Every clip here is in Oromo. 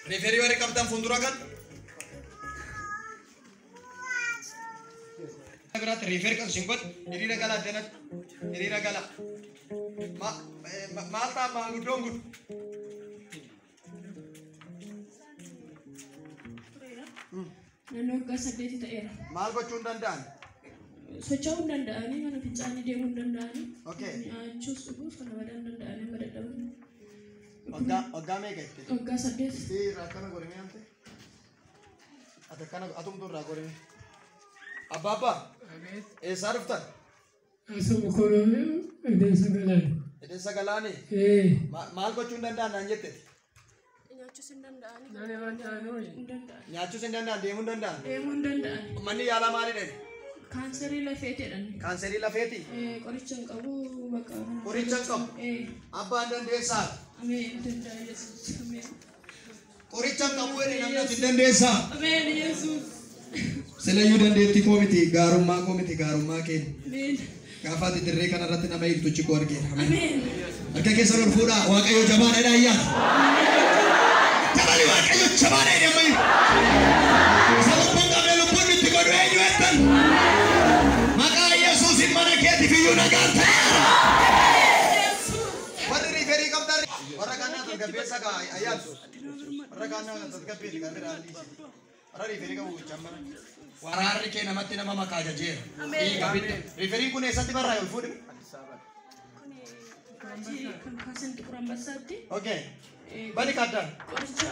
Referi wari kapten fundura kan? Berat referi kan singkot, diri regala denat, diri regala. Malta mangudongun. Nano kasade di daerah. Mal bocun dandan. Sejauh dandaan ini mana bicaranya dia dandaan. Oke. Cus itu karena badan dandaan yang pada daun. Ogga me gaite. Ogga sade. Sì, rakkana goreme ante. Atakana atum tur ragoreme. Ababa. Saruftan. Asum korone eden sagalani. Eden sagalani. Mal bocun dandan anjete. Nyachu sendandaan deemun danda'an. Deemun danda'an. Manni yaalaa maalidha? Kaanserii lafeetidhaan. Kaanserii lafeeti? Qoricha hin qabu bakka. Qoricha hin qabu? Abbaan dandeessaa? Ameen danda'a Yesuus. Ameen. Qoricha hin qabu jedhee namni ati dandeessaa? Ameen Yesuus. Silayyuu dandeettii koo miti gaarummaa koo miti gaarummaa keenya. Ameen. Gaafa ati dirree kanarratti nama eegduchi koo argeera. Ameen. Harka keessan ol fuudhaa Waaqayyo jabaadha ayyaa. Tabali Waaqayyo jabaadha ayyaa. Sababni qabee lubbuun itti godhu eenyu eeggan. Maqaa Yesuusin mana keetiif iyyuu nagaan ta'eera. Warri riiferii qabdan warra kannaa tasgabbeessa ayyaan. Warra kannaa tasgabbeessi kan bira haalli isi. Warra riiferii qabu jammara. Waraarri kee namatti nama makaa jajeera. Riiferiin kun eessatti barraa ol fuudhime? Kasan tukuran basatti. Okay. Bani kaddan. Qoricha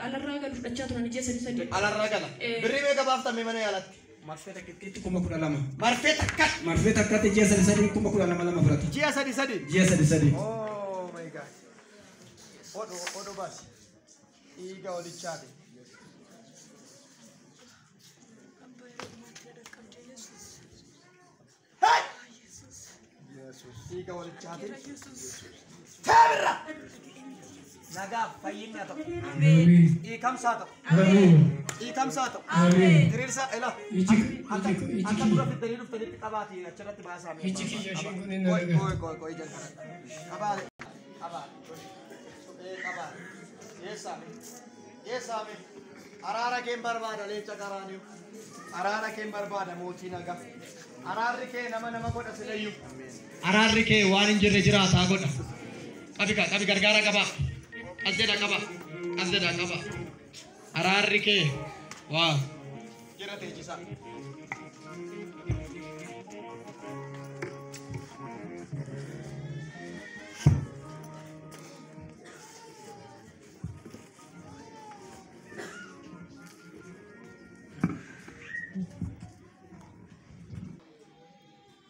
alarraa galu fudhachaa turan ijee sadii. Alarraa gala. Birrii meeqa baaftame mana yaalatti? Marfee takkitti 12,000. Marfee takkat. Marfee takkatti ji'a sadii 12,000 fudhata. Ji'a sadii. Ji'a sadii. Oh my God. Odo baasi. Dhiiga olichaati. Dhiiga olichaati. Taabirra. Nagaa fayyinni haa ta'u. Hiikam saa ta'u. Hiikam saa ta'u. Diriirsa ela. Akka dura fiddanii dhuftanitti qabaati achirratti baasaa. Iji kiyya isheen kun hin Koi jalqaba. Qabaate. Qabaate. Yes, Amen. Arara ken barbada lecha karaniu. Arara ken barbada moti naga. Ararri ke nama godha silayu. Ararri ke waan injirre jiraata godha. Qabi gargaara qaba. Asjeda qaba. Ararri ke waa jirate jisa.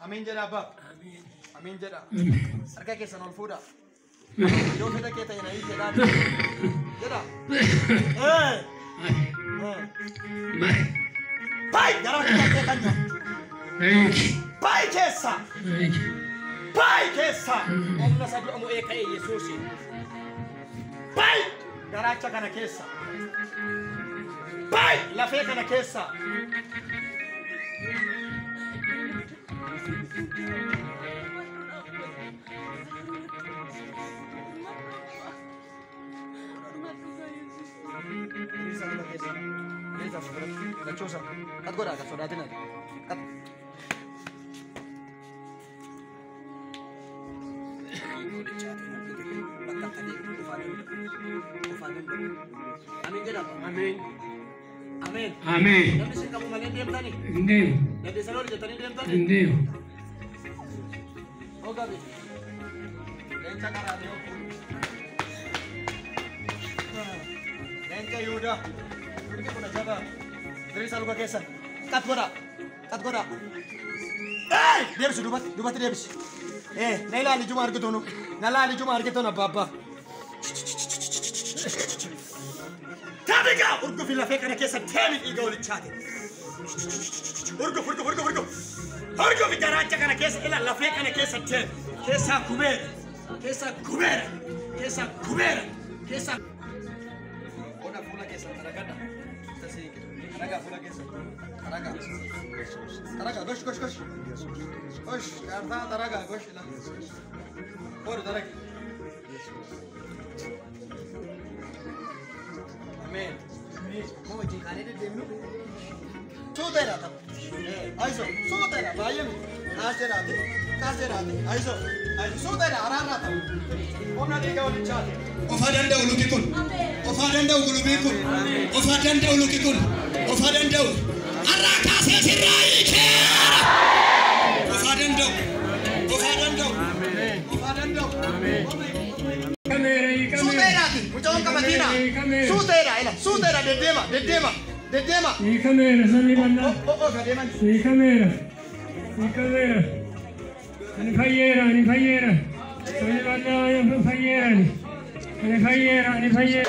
Amin jeda Abba. Amin jeda. Harka keessan ol fuudha. Yoo fedha kee ta'e na hiike laata. Jeda. Pai gara kee kan Pai keessa. Pai keessa. Omna sadu amu eka Yesuusi. Pai garaacha kana keessa. Pai lafee kana keessa. Kachosa, kat goda kat sodatin aja. Kat. Amin jeda. Amin. Amin. Amin. Nanti sih kamu main diam tadi. Diam. Nanti selalu jatani diam tadi. Diam. Oh gabi. Lenca karane. Lenca Yuda. Ini pun jaga. Dari selalu kesan. Kat goda. Dia bisa dubat dia bisa. Naila ali Juma argitono. Nala ali Juma argitono baba. Tabiga urgu fil lafek ana kesan tamin iga wal chati. Urgu. Urgu bidaracha kana kesan ila lafek ana kesan tem. Kesa kubera. Ona fula kesan taragada. Taraga, gosh. Gosh, karda taraga, gosh. Or taraga. Amen. Mau jikane de demu. Sudera ta. Aiso, sudera bayam. Kaserate. Aiso. Sudera arara ta. Ona diga oli chate. Ofadanda ulukikun. Ofadanda ulukikun. Ofadanda ulukikun. Ofadanda. Araka sesiraike. Ofadanda. Amen. Suterati, muchachos kamatina. Sutera de tema. Y camera, sali banda. Kadema. Y camera. Ni fayera. Sali banda, ni fayera.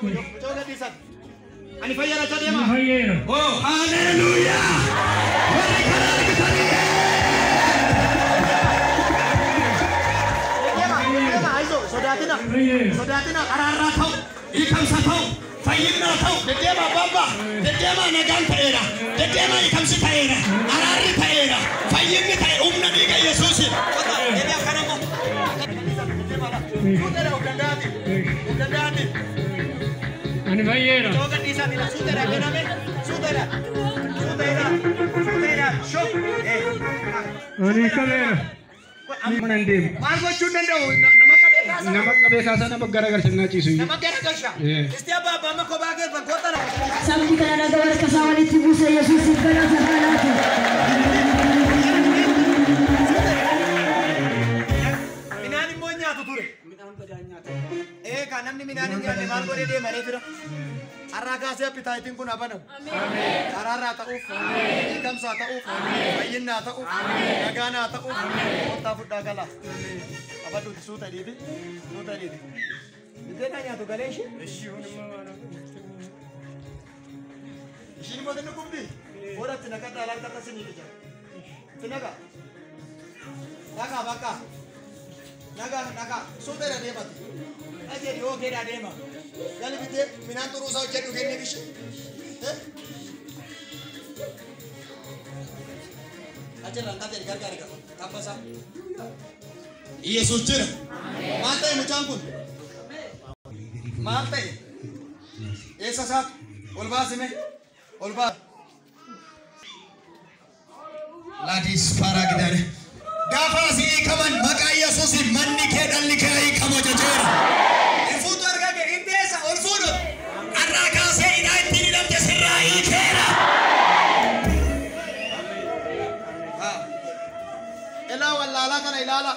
Muchachos disan. Ani fayera chadema. Ni fayera. Oh, hallelujah. Sodatina arara tau, ikam satau, fayimna tau, dedema baba, dedema nagan taera, dedema ikam sitaera, arari taera, fayimni taera, umna diga Yesusi. Kota, ini akan aku. Sudara udandati. Ani fayera. Coba disa bila sudara kename, sudara, show. Ani camera. Menandim. Margo chunanda, Nama kebiasaan nama gara-gara sengaja sih. nama gara-gara. Setiap apa kau bagai kota. Sabi ka na nagawa kasama ni Tibu sa Yesus ka na sa natin. Minani mo niya tuture. Kanam ni minani niya ni margo de mare fira. Araga se pita itin kun apa no? Amen. Arara ta'uf. Amen. Ikam sa ta'uf. Amen. Ayinna ta'uf. Amen. Nagana ta'uf. Amen. Kota fudda kala. Apa tu suta di? Dia nanya tu galeshi? Ishi mo din kumbi. Ora tinaka dalang kata sini kita. Tinaka. Naga. Suta ada dia mati. Aje dia oke ada dia mah. Kali bite minantu rusa jadi gini bishi. Achirra angkate gargaari qaba. Tabbasa. Yesus jira. Maal ta'e mucaan kun? Maal ta'e? Eessa isaatu? Ol baasime? Ol baas. Laadis Paragdare. Gaafa asii hiikaman maqaa Yesuusiin manni kee dhalli kee hiikama jechuudha. Ifuutu argaa kee inteessa ol fuudhu. Arraa kaasee hidhaa ittiin hidhamte sirraa hiikeera. Ilaa wallaalaa kana ilaala.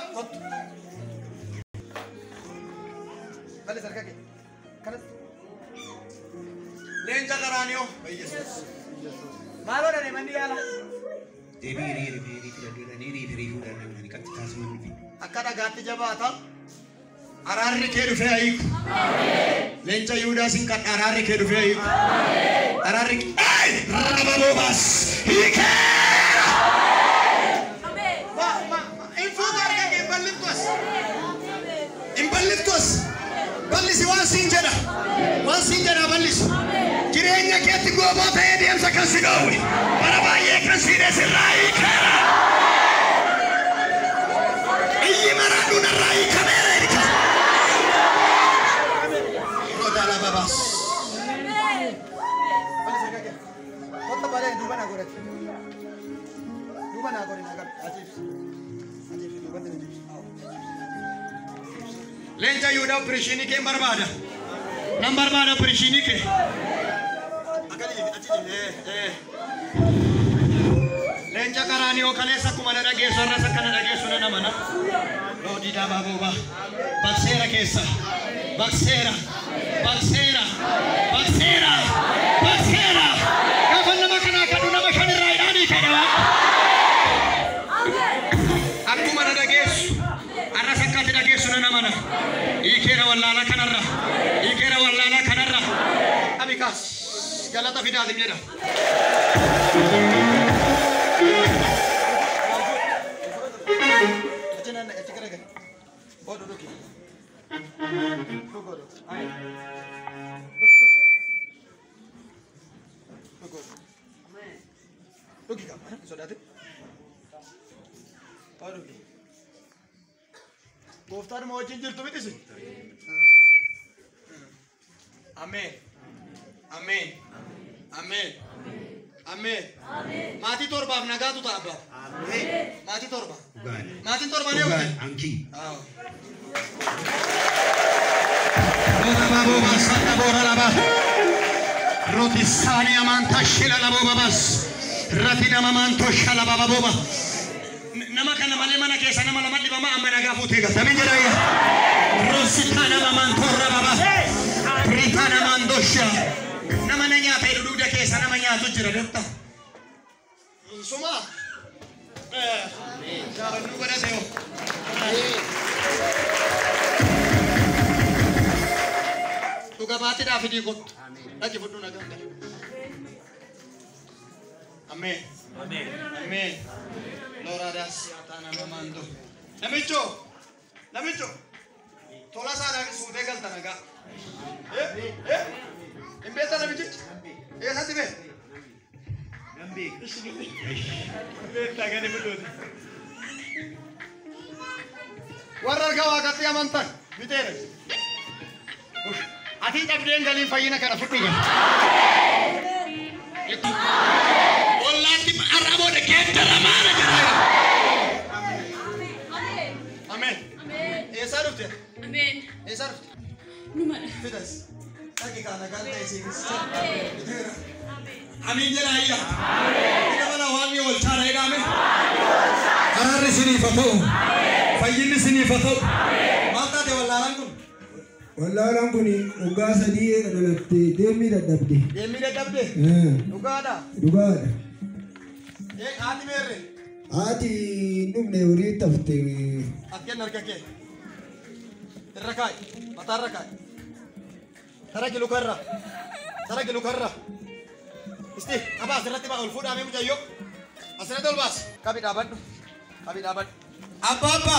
Bale sarkaa kee. Kanas. Leenca qaraaniyo. Yesuus. Maaloo dhane manni yaala. Akka dhagaatti jabaata araarri kee dhufee ayiku leenca Yihuudaasin kan araarri kee dhufee ayiku araarri rababoobaas hiikeera infuutu arga kee hinballiftus ballisi waan siin jedha ballisi jireenya keetti gooboo ta'ee deemsa kan si dhoowwe bara baay'ee kan si dheesirraa hiikeera iyyi maraaduu narraa hiikameera erga roda lababaas kotta balee duuba naa godhate duuba naa godhe nagar ajiibsi duubatti na jiibsi leenca Yihuudaa opereeshinii kee barbaada nan barbaada opereeshinii kee leenca qaraaniyo kaleessa akkuma na dhageessu har'as akka na dhageessu nan amana loodii daabaa boobaa bakseera keessa bakseera gaafa nama kanaa kadhu nama shanirraa hidhaanii kedha akkuma na dhageessu har'as akka ati dhageessu nan amana hiikeera wallaalaa kanarra abikaas galata fidaatim jedha Gooftaan ma wajjin jirtu mitisi? Ameen. Maatii torbaaf nagaatu ta'a abbaaf. Maatii torba. Maatiin torba ni oolti. Anki. Boora santa boora laba. Roti saani amanta shila labo babas. Rati nama manto shala baba boba. Nama kana malee mana keessa nama lama dhibama amma nagaa fuutee galtamee jedhaya. Rosita nama manto rababa. Rita nama ndosha. Nama na nyaata dudduuda keessa nama nyaatu jira dokta. Suma. Jaabannu godhateo. Dhuga baatiidhaaf hidhii kottu. Dhaqi fudhu nagaa. Ameen. Loradas tana mamando. Namicho. Tola saadhaan suutee galta nagaa. Hin beektaa namichichi? Eessatti beekta? Beektaa gadi fudhuuti. Warra argaa waaqatti amantan biteera. Ati dhabdeen galiin fayyina kana fudhu gali. Wallaatti arraboota keettara maala jedhaya. Ameen. Eessaa dhufte? Ameen. Eessaa dhufte? Numadha. Fidas. Dhaqi kaana galta isiinis. Amiin jedhaya. Ina mana waan ni oolchaadha jedhame. Araarri isiniif haa ta'u. Fayyinni isiniif haa ta'u. Maal taate wallaalaan kun? Wallaalaan kun dhugaa sadii dhalatte deemii dadhabde. Deemii dadhabde? Dhugaadha? Dhugaadha. Haati meerre? Haati dhumne horii tafte. Akkeen harka kee. Irra kaa'i. Mataarra kaa'i. Taragi lukarra. Isti qabaa asirratti ol fuudhaamee mucayyoo. Asirratti ol baas. Qabi dhaabadhu. Abba.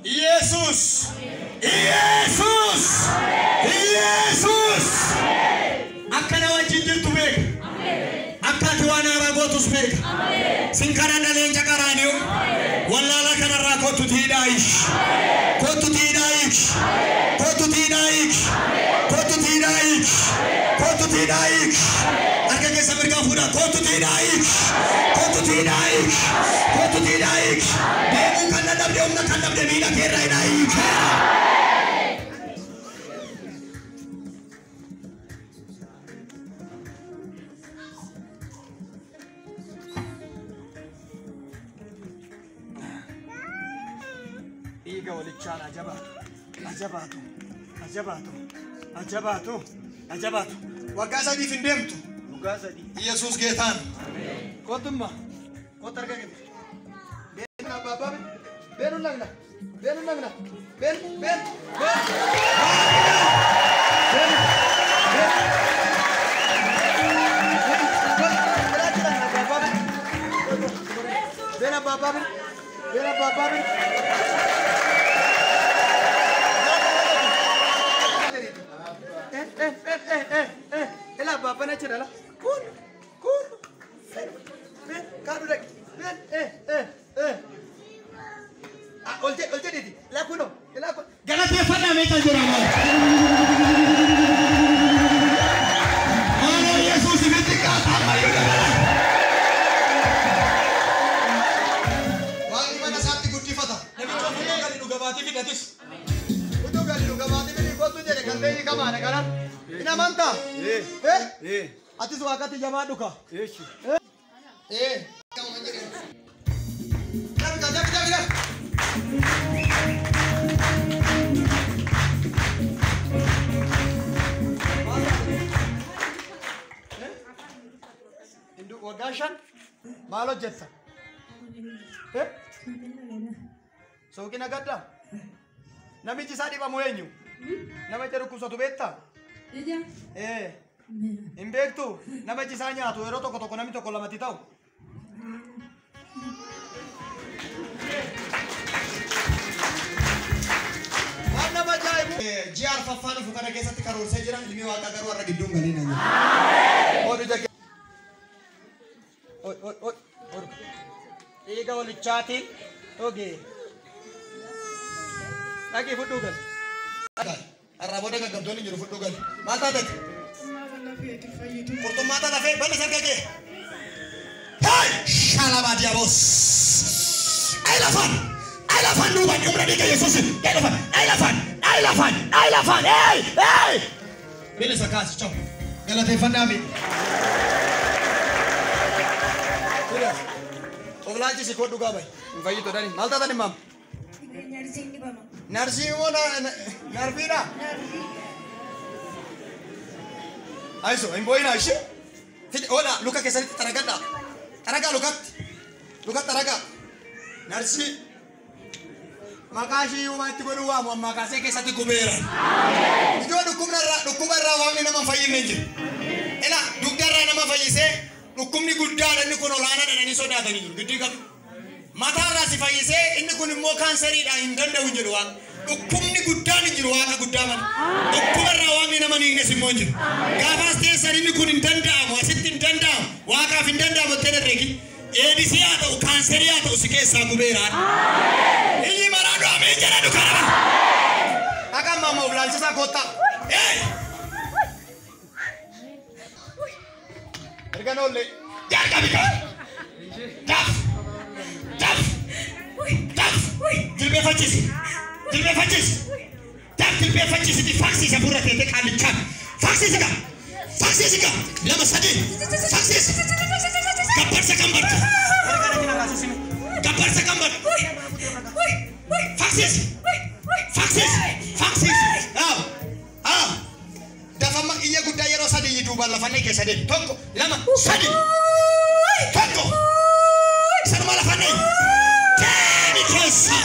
Yesus. Akkana wajjin jirtu beeka. Akka ati waan haaraa gootu Yesus beeka. Sin kana daleen jaqaraaniyo. Wallaala kanarraa kottu tiidhaayish. Kottu tiidhaayish. Kottu tiidhaayish. Kottu tiidhaayish. Kottu tiidhaayish. Harka keessa mirgaa fuudhaa. Kottu tiidhaayish. Kottu tiidhaayish. Kottu tiidhaayish. Deemuu kan dadhabde humna kan dhabde miila keerra hidhaayish. Iga walichaan ajabaatu. Waggaa sadiif hin deemtu. Waggaa sadii. Yesus geetaan. Kottummaa. Kottu argaa gadi. Beenu abbaa beenu lagna. Ela bapa na chira la. Kun. Kadu dek. Olte didi. La kuno. Ela kun. Galate fana meta jora mal. Oh Yesus ketika sama yoga. Wangi mana saati gutti fata. Nabi coba kali duga bati fidatis. Udah kali duga bati beli kotu jadi kande ini kamana kanan. Ina manta. Ati wakati jamaa duka. Kamu menjadi. Jangan. Induk wagashan malo jetta. Sokin agadda. Namichi sadi ba moyenyu. Nama jaru kusatu betta. Imbektu namichi sanya tu ero toko nami toko lamati tau. Mana majaibu? Jiar fafanu fukana kesati karur sejira limi waka garu arra gidung galina. Odu jake. Oi. Iga walichati. Oke. Lagi fudugan. Arra boda ka gabdoni jiru fudugan. Mata tek. Kurtum mata lafe bani sarkake. Hey, shalaba diabos. Elefant nu ban umra dika Yesus. Elefant. Hey. Bini sakas chom. Galate fandami. Sudah. Oglaji si kodu gabai. Mfayi to dani. Malta tani mam. Narsi wona narfina. Aiso, imboina ishi. Fit ola luka kesali taragada. Taraga lukat taraga. Narsi makashi umati kodu wa makase kesati kubera. Ijo dukumara wangi nama fayi menje. Ela dugdara nama fayi se dukumni guddara ni kono lana da ni soda da ni gidiga. Matara si fayi se inni kun mo kanseri da indanda unjirwa. Dukumni guddani jirwa ka guddaman. Dukumara wangi nama ni ngesi monje. Gafaste sari ni kun indanda mo sitin danda waka findanda mo tere reki. Edisi ato kanseri ato sikesa kubera. Ini marado amenjera dukara. Aka mama ulansi sa kota. Erganole. Jarga bika. Taf. Dilbe fachis. Taf dilbe fachis di faxi sa pura tete kalichan. Faxi sika. Lama sadi. Faxis. Kapar sa kambar. Faxis. Dafa mak iya gudaya ro sadi yidu balla fanne ke sadi. Tokko lama sadi. Tokko. Sarma la fanne. Tani kesi.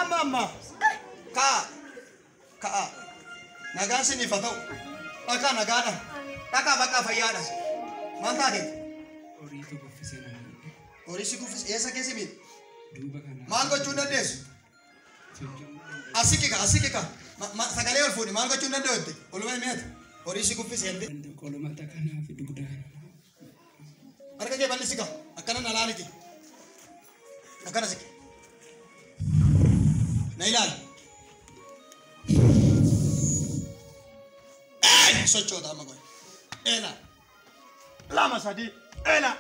Mama. Ka. Nagan sini fatau. Nagana. Baka fayada. Manta de. Orisi kufis esa kesi mit. Mango chunda des. Asiki ka. Sagale ol funi mango chunda dote. Olume met. Orisi kuffis yende. Kolomata kana fi dugda. Arka ke balli sika. Akkana nalaliti. Akkana sika. Nailal. Sochota magoy. Ela. Lama sadi. Ela.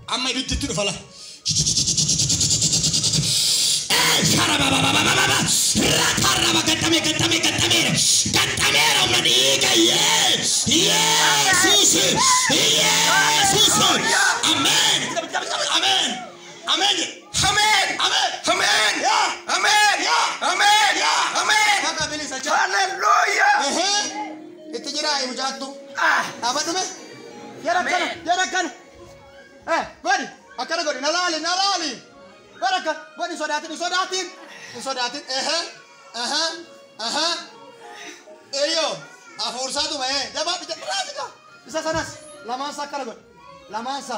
Amma ibitti fala. Nalali. Baraka, buat disodatin. Eyo, afur satu mah. Jawab bisa sanas. Lamansa karagot. Lamansa.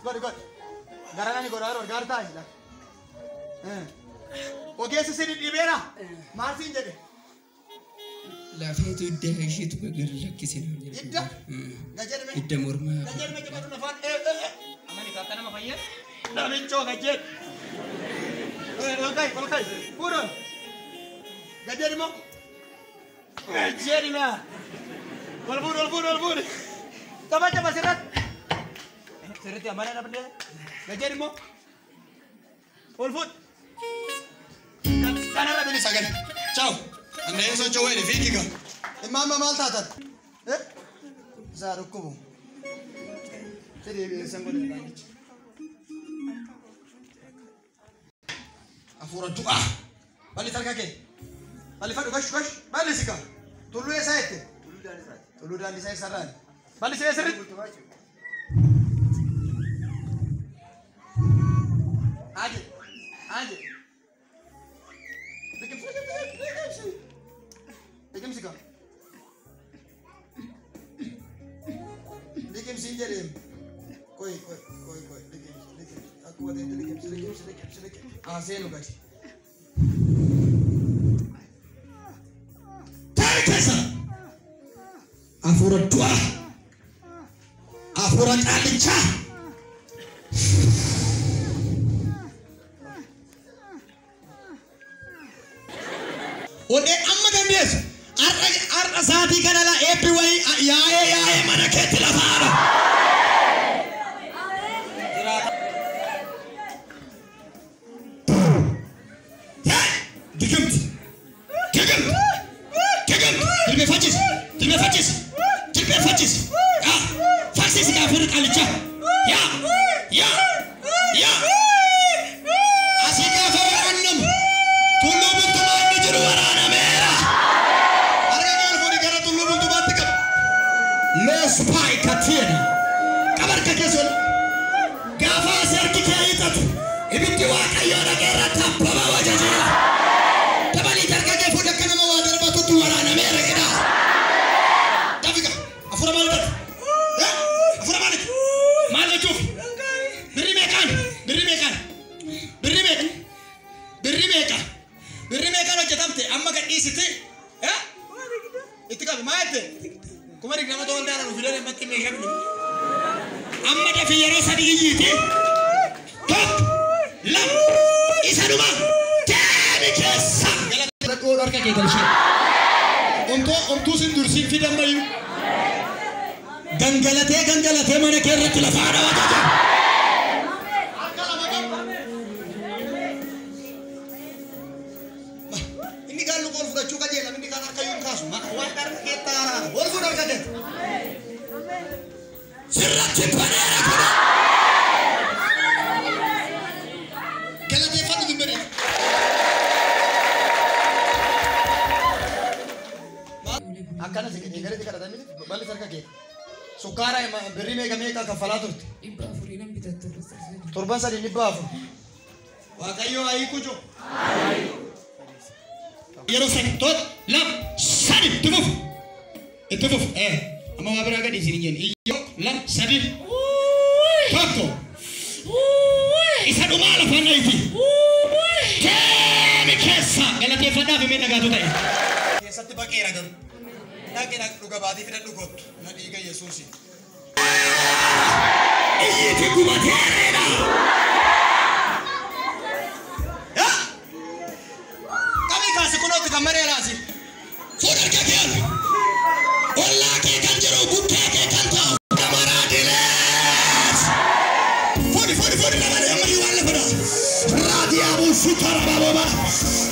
God. Garangan ni godaro, garta isla. Oke sesini di bera. Masih jadi. Lafeetu idda isheetu gargaara kisina. Idda morma. Gajer macam mana nafan? Amani kata nama fayya. Dah minco gajer. Kolkai. Purun. Gajer mo. Gajer na. Walbur. Coba serat. Serat yang mana dapat dia? Gajer mo. Walbur. Kana beli sagan. Ciao. Anda yang so cowok ini fikir kan? Mama mal tatat. Zarukubu. Jadi sembol ni. Afura doa. Balik terkaki. Balik fadu gash. Balik sika. Tulu ya saya itu. Tulu dan saya saran. Balik saya serit. Aje. Bikin sika. Bikin sinjerim. Koi. Bikin. Aku ada itu bikin sedikit. Seno guys. Terkesa. Afura dua. Afura alicha. Ode amma gandes. Arra saati kanala epiwai yae mana ketila fara. Dikimt. Tilbe facis. Facis ka furu alicha. Ya. Asika fara annam. Tulu buntu mandi jiru warana mera. Arga furi gara tulu buntu batika. Lo spy katiri. Kabar kakesul. Gafa serki kaitat. Ibiti waka yora gera tapaba wajajira. Tabali tarka ke fuda kana mawadar batu warana mera kida. Tafika. Afura malik. Malajuf. Berimekan aja tamte. Amma kan isite. Itu kan maite. Kumari nama tuan darah lu video mati mekan. Amma dah video sadi gigi. Top. Lam. Isa rumah. Jadi kesam. Kalau kau orang kayak gitu sih. Untuk sendiri video bayu. Gangalate mana kira telefon wajah. Ini kalau kau sudah cuka je, tapi ini kan kayu kasu. Mak wajar kita. Boleh sudah kadet. Serat cepatnya. Kalau dia fatu gimana? Akan sih, kalau dia kata ini balik terkaki. Sukara beri mega kafalatur. Ibafurinan kita terus. Turban sadi nibafu. Wakayo ayi kujo. Yero sektot lam sadi tumuf. Tumuf ama wabra di sini jen. Iyo lam sadi. Toto. Isa dumala fana iti. dhaggeeffannaa fi miidhagaa ta'e. Keessatti baqeera garuu. Dhaqee dhuga baatii fida dhugottu. Na dhiiga Yesuusi. Iyyiti gubateera. Kami kaasi kunooti kan maree laasi. Fuudhar kakeen. Ollaa kee kan jiru bukkee kee kan ta'u. Kamaraadilees. Fuudhi lamadee ammayii waan lafa Radiamu sutara bababa.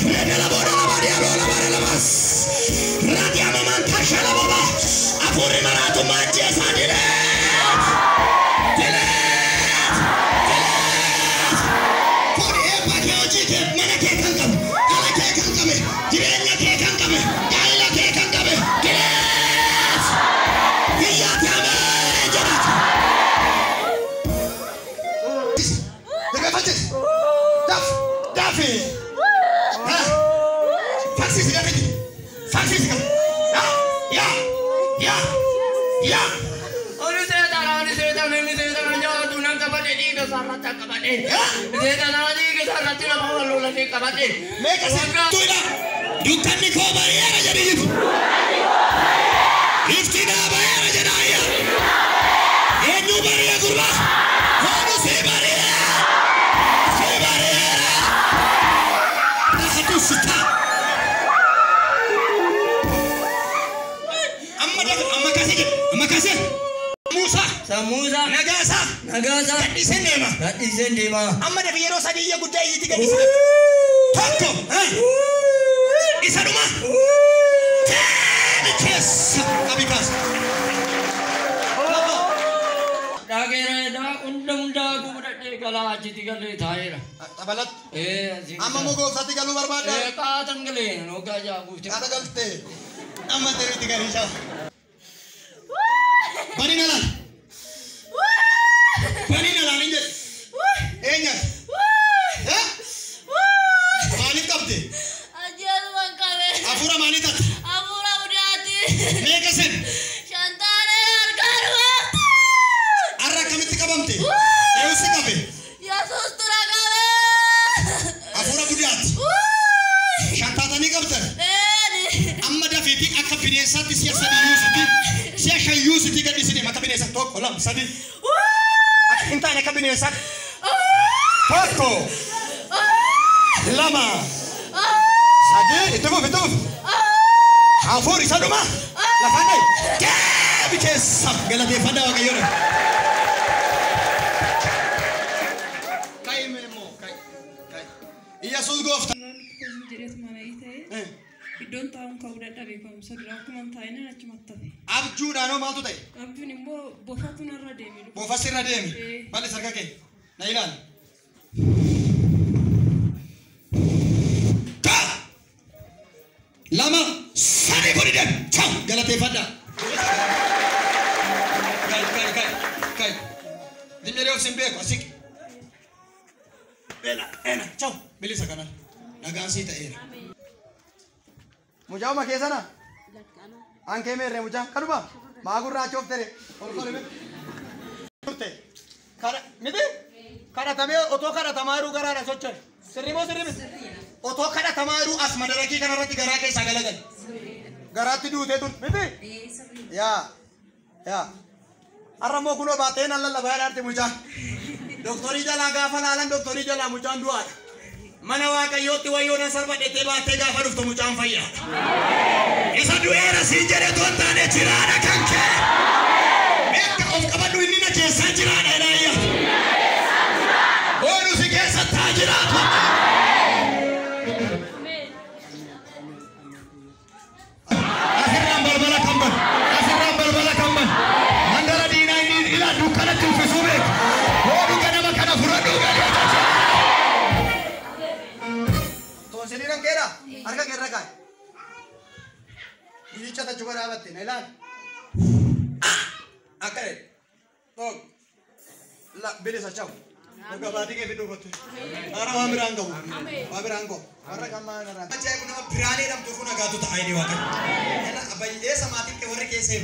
Redela boda la badiabo la bada la bas. Radiamu mantasha la baba. Apuri maratu manje sadile. Puri epa ke ojike mana ke kankam. Ala ke kankame. Jirenya ke kankame. Kaila ke kankame. Dilet. Hiya tiame jabat. Dega fatis. Dafi. Fasis Dafi. Fasis. Ya. Oni saya tak jauh tunang kabade di ke sarata kabade. Saya tak di ke sarata la bawa lola ni kabade. Mereka sebetulnya dukan ni kau bayar aja di itu. Iftina bayar aja daya. Enu bayar kurma. Kamu sebayar. Satu suta. Amma kasih. Musa. Nagasa. Gadisen dema. Amma dah biar rosa dia gudai itu gadisen. Toko. Isa rumah. Yes. Kabikas. Dagere dah undang-undang aku berada kalau aji tiga le thai lah. Tabalat. Amma mogo sati kalu barbada. Katan kali, noga aja aku. Kata galte. Amma tewi tiga risau. Bani nalan inje. Enya. Mani kapte. Ajar mangkale. Apura mani tat. Apura udati. Mekasen. Shantare arkarwa. Arra kamit kabamte. Eusi kabe. Ya sustura kabe. Apura budiat. Shantata ni kapte. Amma da fiti akka binesati siasa di Yusuf. Siasa Yusuf tiga di sini maka binesat tok kolam sadi. Inta ne kabinesat. Toko. Lama. Sadi itu betul. Afuri saduma. La pandai. Bice sab gala de fada wa kayore. Kai memo kai. Iya sul gofta. Iddoon taa'uun ka'uu dadhabe ka'umsa dura akkuma taa'ina achumatti hafe. Abjuudhaan hoo maaltu ta'e? Abjuun immoo bofatu narra deeme. Bofas irra deeme. Malli sarka kee na ilaali. Lama sadii fuudhi deemu. Ciao galateeffadhaa. Kai. Dimmeree of sin beeku asik. Ena. Ciao bilisa kanan. Nagaan sii ta'eera. Mujaa ma keessana? Ankee meerre mujaa kanuma maa gurraa chooftere ol turte miti kadhatamee otoo kadhatamaa jiruu garaadha socho'e sirrii moo sirrii miti otoo kadhatamaa jiruu as madarakii kanarratti garaa keessaa galagal garaatti duutee turte miti yaa har'a immoo kunoo baattee nan lallabaa yaadaarte mujaa doktorii jalaa gaafa laalan doktorii jalaa mujaan du'aadha. Mana waaqayyootti wayyoona sarbadhetee baattee gaafa dhuftu mucaan fayyaa. Isa du'eera siin jedhe toontaane jiraadha kan kee. Beekka of qabadhu inni na keessaa jiraadha ilaayya. Oolu si keessa taa jiraatu. Asirraan balbala kamban. Mandara diinaa inni ilaa dukkanatti uffisuu beeku. Oolu ganama kana fudhadhuu galee. Siniran kera, harka kera kai. Ini cata juga dapat nih, Nailan. Akare, tok, lah beli saja. Moga bati ke video kote. Ara wamirangko. Ara kama nara. Macam aku nama berani dalam tuh kuna gatu tak ini wakan. Karena abai sama mati ke orang kesem.